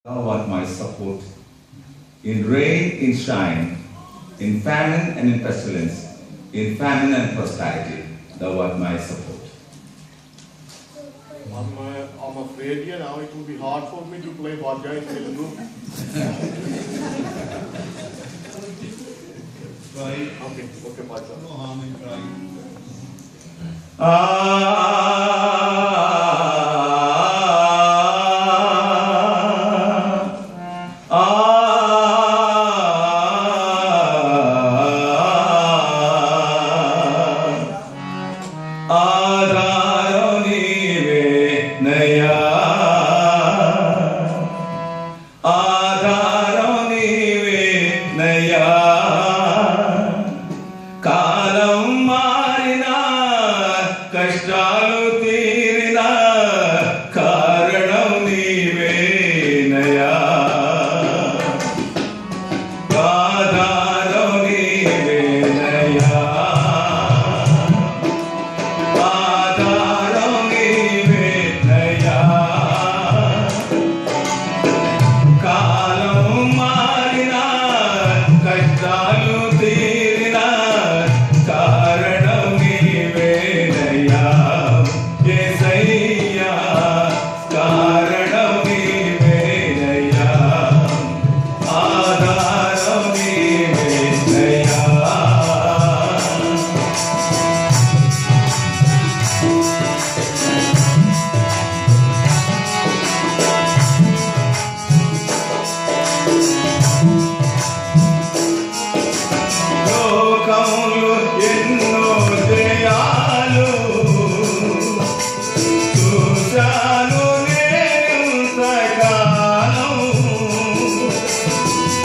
Thou art my support. In rain, in shine, in famine and in pestilence, in famine and prosperity, thou art my support. I'm afraid now it will be hard for me to play Bhaja in Telugu. Try. Okay, Bhaja. No harm in trying. కష్టాలు తీరిన కారణం నీవేనయా ఆధారం నీవేనయా ఆధారం నీవేనయా కాలం మారిన కష్టాలు తీరిన కారణం నీవేనయా యేసయ్యా కారణం నీవేనయా ఆధారం నీవేనయా లోకంలో ఎన్నో జయాలు చూశాను నేను సకాలం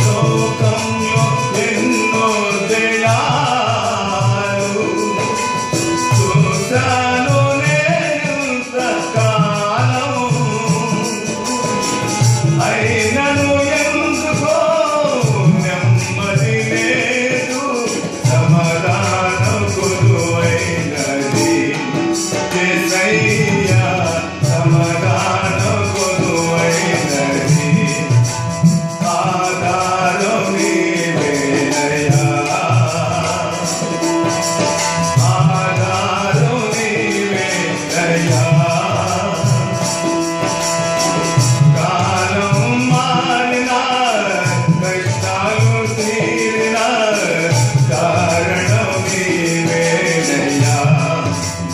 లోకంలో ఎన్నో జయాలు చూశాను నేను సకాలం అయినను ఎందుకో నెమ్మది లేదు సమాధానం కొదువైనది యేసయ్యా సమాధానం కొదువైనది ఆధారం నీవేనయా ఆధారం నీవేనయా కాలం మారిన కష్టాలు తీరిన కారణం నీవేనయా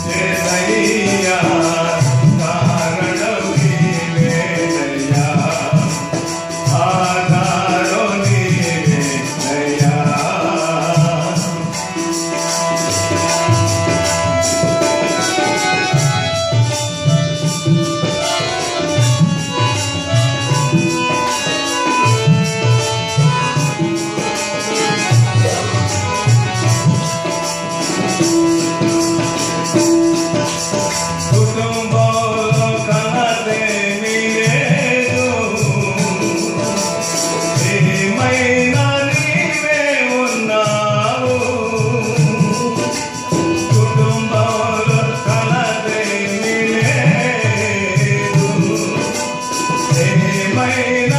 యేసయ్యా కారణం నీవేనయా ఆధారం నీవేనయా కుటుంబంలో కలతేమీ లేదు ఏమైనా నీవే ఉన్నావు కుటుంబంలో కలతేమీ లేదు ఏమైనా